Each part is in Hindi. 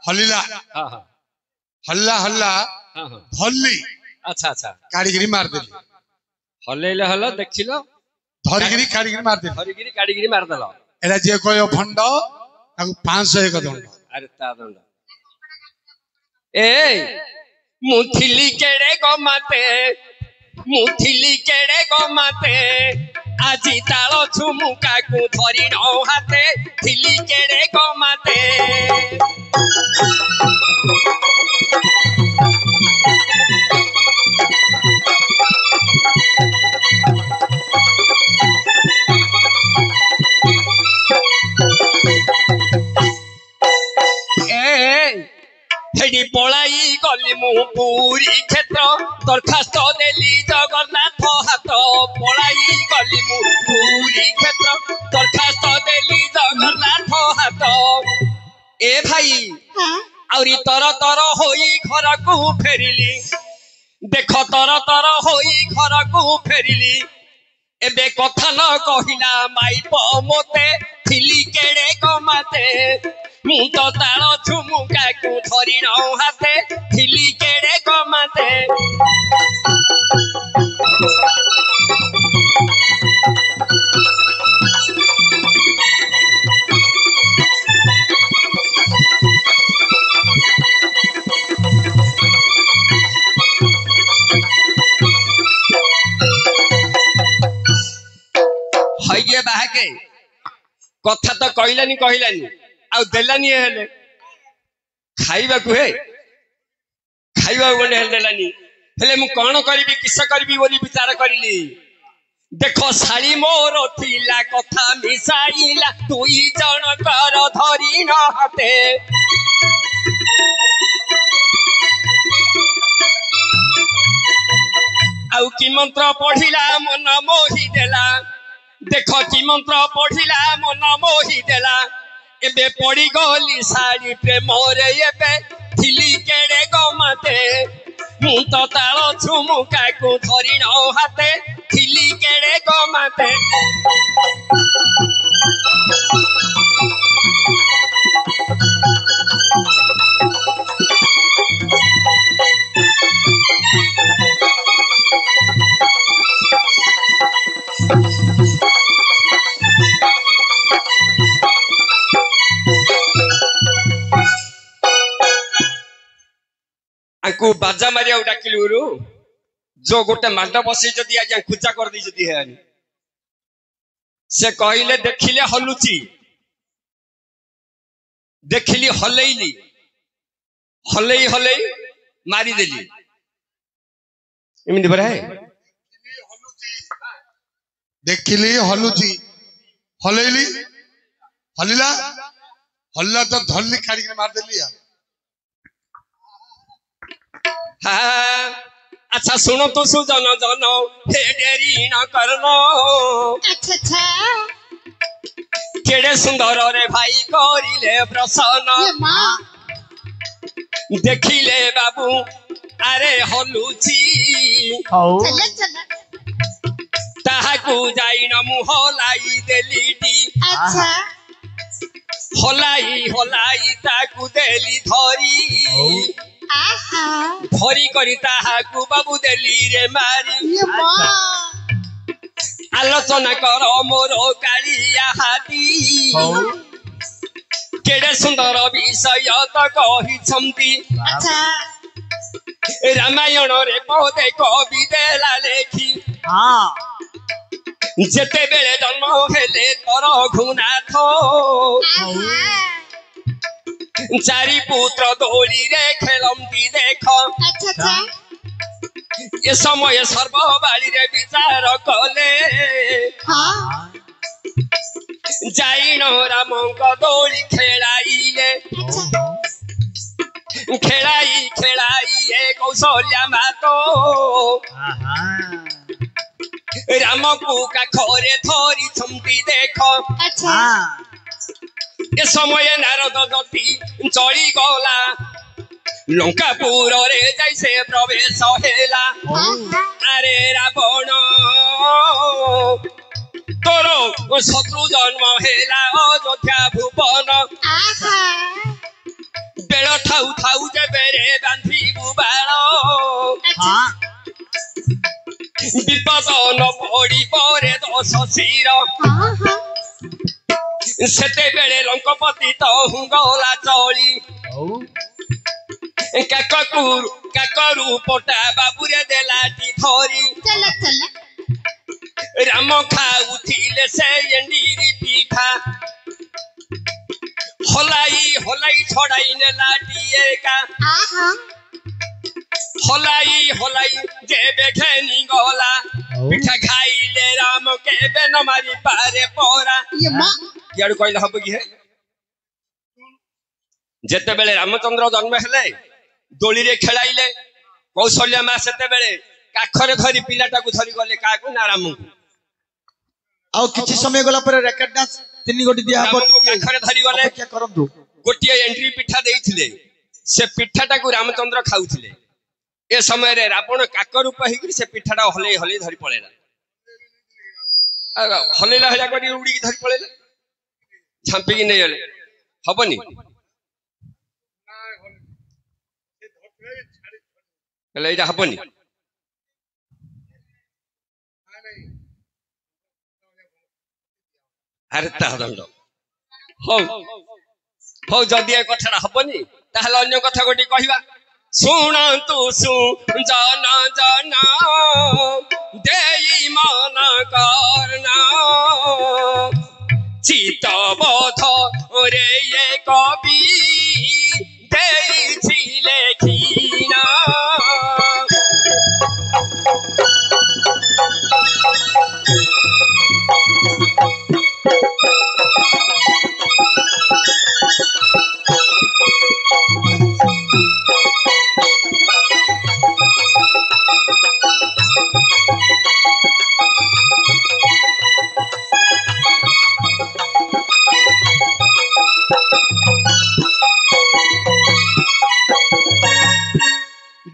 हलिला हां हां हल्ला हल्ला हां हां हल्ली अच्छा अच्छा कारीगिरी मार देली हलेले हल देखिलो धरिगिरी कारीगिरी मार देली हरिगिरी काडीगिरी मार देलो एला जे कयो भंड ताकू 500 एक दंड अरे ता दंड ए मुथिली केड़े गो माते मुथिली केड़े गो माते आजी तालो झुमुका को धरी न हाते थिली केड़े गो माते हेडी पलाई गली मु पूरी क्षेत्र दरखास्त देली जगन्नाथ हाथ पलाई गली मु पूरी क्षेत्र दरखास्त देली जगन्नाथ हाथ ए भाई आउरी तर तर होई घर को फेरिली देख तर तर होई घर को फेरिली एबे कथा न कहिला माइप मोते थिली केड़े गमाते मुंड ताल झुमुका को धरी न हाते थिली केड़े गमाते हइये बाके कथा तो कहलानी कहलानी आउ देलानी हेले खाइबा को हे खाइबा गले देलानी हेले मु कोन करबी किस करबी बोली विचार करिली देखो साली मोर थिला कथा मिसाइला दुई जण कर धरी न हाते आउ की मंत्र पढ़िला मन मोहि देला देखो की मंत्र पढ़िला मन मोहि देला एबे पड़ी गली साड़ी प्रेम रे एबे थिली केड़े गमाते मु तो ताल झुमुका को धरी न हाते थिली केड़े गमाते आंकु बाजा मारिया डाकिलु जो गोटे मांड बसई जदि आज्ञा खुचा कर दी जदि है से कहले देखिले हलुची देखिली हलैली हलई हलई मारी देली एमिति बरा है देखिली हलुची हलैली हलिला हल्ला तो धरली कारीगिरी मार देली यार हाँ अच्छा सुनो तो सुजन जन हे देरी न करनो अच्छा अच्छा केड़े सुंदर रे भाई करिले प्रसन्न देखिले बाबू अरे हलुची चला चला ताहाकू जाई न मुह लाई देलीटी अच्छा हलाई हलाई ताकू देली धरी आहा धरी करी ताहाकू बाबू देली रे मारी ये मां आलोचना कर मोर कालिया हाथी केड़े सुंदर विषय तो कही छंती अच्छा रामायण रे पदे कवि देला लेखी हाँ जेते बेले जन्म हेले तोर घुनाथ चारि पुत्र दौड़ी रे खेलंती देख अच्छा अच्छा ए समय सर्वबाड़ी रे विचार कले हाँ जाइन रामंक दौड़ी खेलाइले अच्छा खेलाई खेलाई ए कौशल्या मातो राम को काखरे धरी छंती देख अच्छा ए समय नारद गति चली गला लंकापुर रे जैसे प्रवेश हेला अरे रावण तोर शत्रु जन्म हेला अयोध्या भुवन बेल ଥାଉ ଥାଉ ଯେବେରେ ବାନ୍ଧିବୁ ବାଳ अच्छा ବିପଦ ନ ପଡ଼ିବ ରେ ଦଶ ଶିର हाँ हाँ ସେତେବେଳେ ଲଙ୍କପତି ତ ଗଲା ଚଳି କାକରୁ ପଟା ବାବୁରେ ଦେଲାଟି ଧରି चला चला ରାମ ଖାଉଥିଲେ ସେ ଏଣ୍ଡିରି ପିଠା ହଲାଇ ଛଡ଼ାଇ ନେଲାଟି ଏକା आहा ହଲାଇ ଯେବେ ଘେନି ଗଲା ପିଠା ଖାଇଲେ ରାମ କେବେ ନ ମାରି ପାରେ ପରା ये माँ ଇଆଡୁ କହିଲେ ହବ କି ହେ ଯେତେବେଳେ ରାମଚନ୍ଦ୍ର ଜନ୍ମ ହେଲେ ଦୋଳିରେ ଖେଳାଇଲେ କୌଶଲ୍ୟା ମା ସେତେବେଳେ କାଖରେ ଧରି ପିଲାଟାକୁ ଧରି ଗଲେ କାହାକୁ ନା ରାମଙ୍କୁ ଆଉ କିଛି ସମୟ ଗଲା ପରେ ରେକର୍ଡ ଡାନ୍ସ ତିନି ଗୋଟି ଦିଆ ହବ ରାମଙ୍କୁ କାଖରେ ଧରି ଗଲେ ଅପେକ୍ଷା କରନ୍ତୁ ଗୋଟିଏ ଏଣ୍ଡ୍ରି ପିଠା ଦେଇଥିଲେ ସେ ପିଠାଟାକୁ ରାମଚନ୍ଦ୍ର ଖାଉଥିଲେ ଏ ସମୟରେ ରାବଣ କାକ ରୂପ ହେଇକି ସେ ପିଠାଟା ହଲେଇ ଧରି ପଳେଇଲା ହଲେଇଲା ଭଳିଆ କରି ଉଡ଼ିକି ଧରି ପଳେଇଲା ଝାମ୍ପିକି ନେଇଗଲେ ହବନି ହେଲେ ଏଇଟା ହବନି ଆରେ ତା ଦଣ୍ଡ ହଉ ଯଦି ଏ କଥାଟା ହବନି ତାହେଲେ ଅନ୍ୟ କଥା ଗୋଟେ କହିବା ଶୁଣନ୍ତୁ ଜନ ଦେଇ ମନ କରନା ଚିତ୍ତବୋଧ ରେ ଏ କବି ଦେଇଛି ଲେଖିନା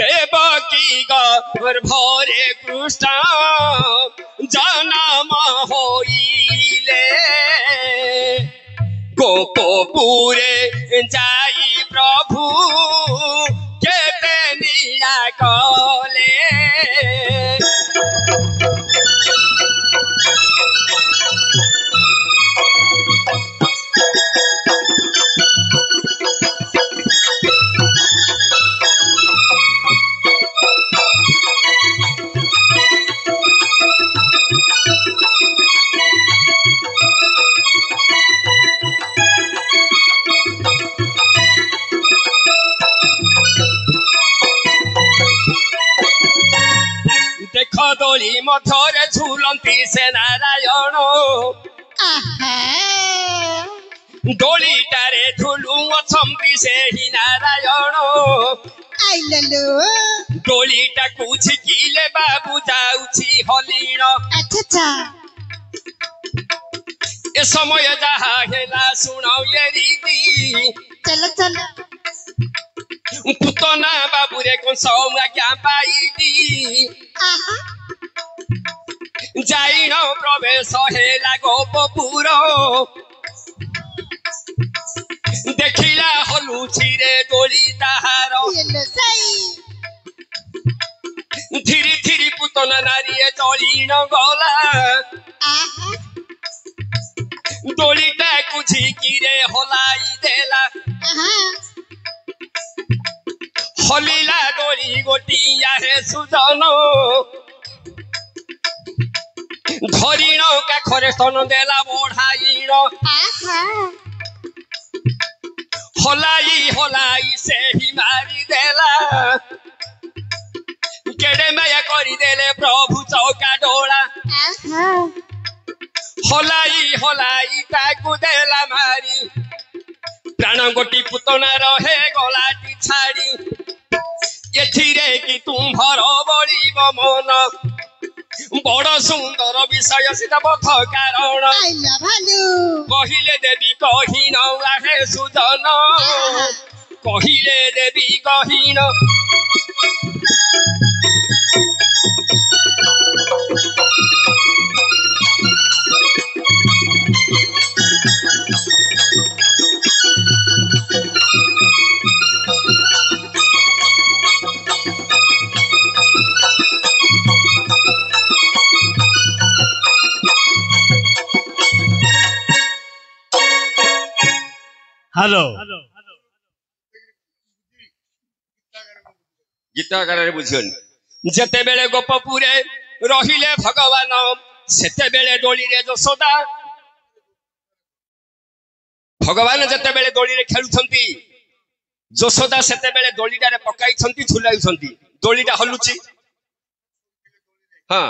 देवकी गर्भरे कृष्ण जन्म होइले गोपपुरे जाई प्रभु केते लीला कले देख दोली मथरे झुलंती से नारायण आहा दोलीटारे झुलू अछंती से ही नारायण आई ललो दोलीटा कुछ किले बाबू जाउछि हलीण अच्छा अच्छा ए समय जहा हेला सुनाओ ये रीति चला चला पुतना बाबू रे कोन सौमा क्या पाईदी आहा जाइण प्रवेश हेला गोपपुर देखिला हलुछि रे दोली ताहार ये लो सही धीरे धीरे पुतना नारी चलिण गला आहा दोलीटा कुछि किरे हलाई देला आहा हलीला दोली गोटिया हे सुजन धरिण काखरे स्तन देला बढ़ाइण आहा हलाई से ही मारी देला केड़े माया करी देले प्रभु चौका डोला आहा हलाई ताकू देला मारी प्राण गोटी पुतना रहे गलाटी छाड़ी एथिरे कि तुम्भर बलिब मन बड़ सुंदर विषय सीता पथ कारण आई लो भालू कहिले देवी कहीन आहे सुजन कहिले देवी कहीन हेलो गीत आकार बुझियोनी जेते बेले गोपपुरे रहिले भगवान सेते बेले डोली रे यशोदा भगवान जेते बेले डोली रे खेलुछंती यशोदा सेते बेले डोलीटा रे पकाइछंती झुलाइछंती डोलीटा हलुची हां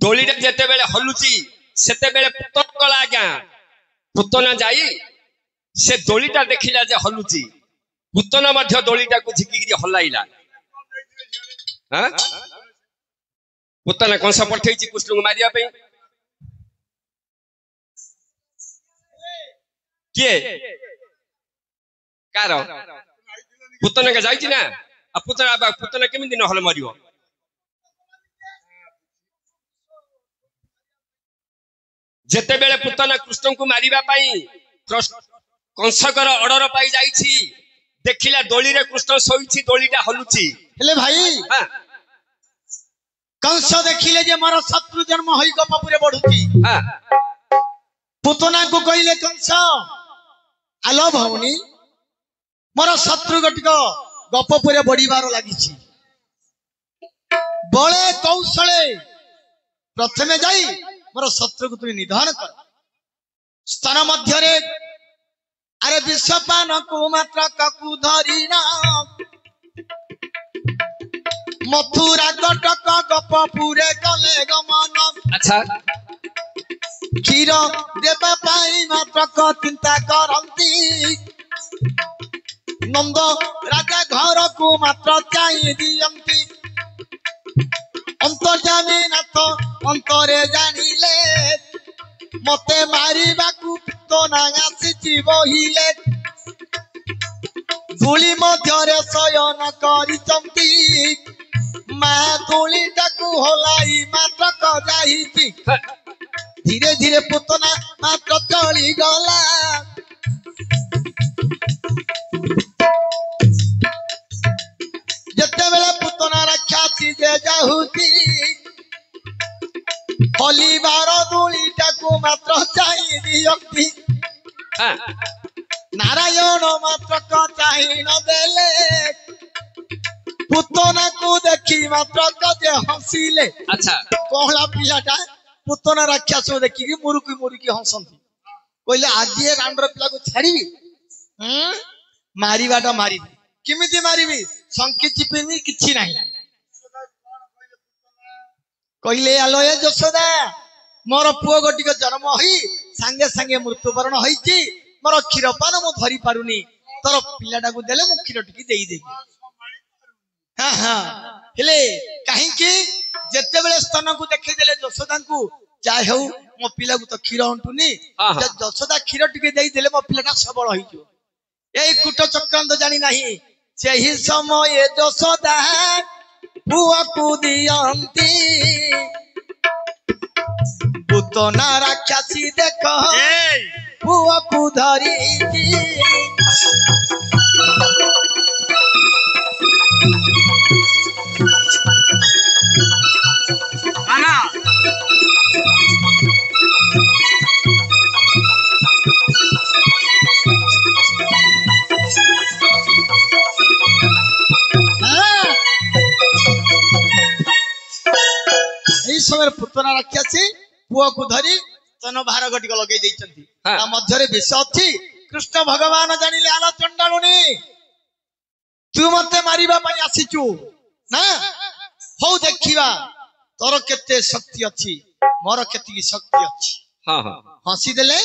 डोलीटा जेते बेले हलुची सेते बेले पुतन गला आज्ञा पुतना जाई से डोलीटा देखिला जे हलुची पुतना मध्य डोलीटा को झिकिगिरी हलाइला हां पुतना कंस पठेइची कृष्ण को मारिया पे किए कार पुतना के जाइची ना आ पुतना केमिति न हल मरियो जेते बेले पुतना कृष्ण को मारिबा पाई कंसकर ऑर्डर पाई जाइछि देखिला डोली रे कृष्ण सोइछि डोलीटा हलुछि हेले भाई हां कंस देखिले जे मोर शत्रु जन्म होई गपपुरे बढ़ुची हां पुतना को कहिले कंस आलो भवनी मोर शत्रु गटिक गपपुरे बढ़िबार लागिछि बळे कौशले प्रथमे जाई मोर शत्रु को तुम निधन कर स्तन मध्य रे अरे विषपान को मात्र काकू धरिना मथुरा कटक गपपुरे गले गमन अच्छा क्षीर देवा पाई मात्र क चिंता करंती नंद राजा घर को मात्र चाहि दियंती अंतर्जामी नाथ अंतरे जानिले मते मारिबाकू तो नागासी बहिले धूली मध्यरे शयन करिचंती मा धूलीटाकू होलाई मात्र क जाहिची धीरे धीरे पुतना मात्र चली गला जेते बेले पुतना रक्षासी जे जाहुती होली बार धूलीटाकू मात्र चाहि दियंती हां नारायण मात्र क चाहि न देले पुतना को देखी मात्र क जे हंसिले अच्छा कोहला पिलाटा पुतना राक्षस देखी मुरुकी हंसंती कहले आज ये रांडर पिला को छाड़ीबी मारिबाटा मारी किमिति मारिबी संकी चिपिनी किछि नाही कहले आलो ए यशोदा मोर पुओ गोटिक जन्म होई संगे संगे मृत्युवरण होईची मोर क्षीरपान मु धरी पारुनी तोर पिलाटा को देले मु क्षीर टिकी देई देबी हां हां हेले काहे कि जेते बेले स्तन को देखै देले यशोदा को चाहे हो मो पिला को तो क्षीर अंटुनी यशोदा क्षीर टिके देई देले मो पिलाटा सबल होई जो एई कुट चक्रांत जानी नाही सेही समय यशोदा पुआ को दियंती पुतना राक्षसी देखो पुआ को धरी आना समय पुतना राक्षसी पुआ को धरी स्तन भार गटिक लगे देइचंती ता मध्यरे विष अछि कृष्ण भगवान जानिले आलो चंडालुनी तू मते मारिबा पई आसीचू ना हो देखिबा तोर केते शक्ति अछि मोर केते शक्ति अछि हां हां हंसी देले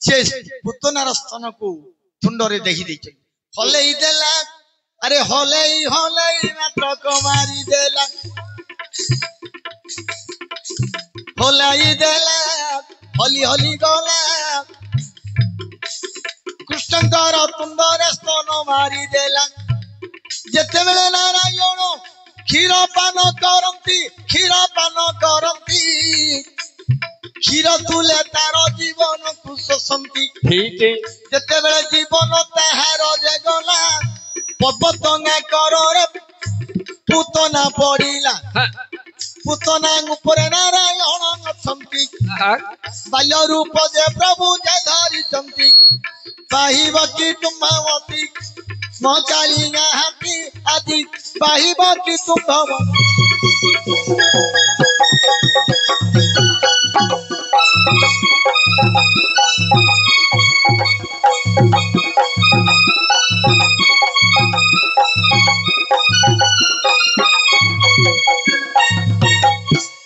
से पुतनार स्तन को तुंडरे देखि देइचंती हलेई देला अरे हलेई मात्र को मारी देला होलाई देला हली हली गला कृष्णकर तुंडरे स्तन मारी देला जेते बेले नारायण क्षीर पान करंती क्षीर तुले तार जीवन को शोषंती ठीक है जेते बेले जीवन ताहार जे गला पबतंगा कररे पुतना पड़िला पुतना ऊपर नारायण अछंती ଆହା, ବାଲ୍ୟ ରୂପ ଯେ ପ୍ରଭୁ ଯେ ଧରିଛନ୍ତି ପାହିବ କି ତୁମ୍ଭବତୀ ମୋ କାଳିଆ ହାତୀ ଆଦି ପାହିବ କି ତୁମ୍ଭବତୀ।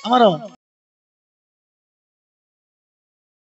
ଆମର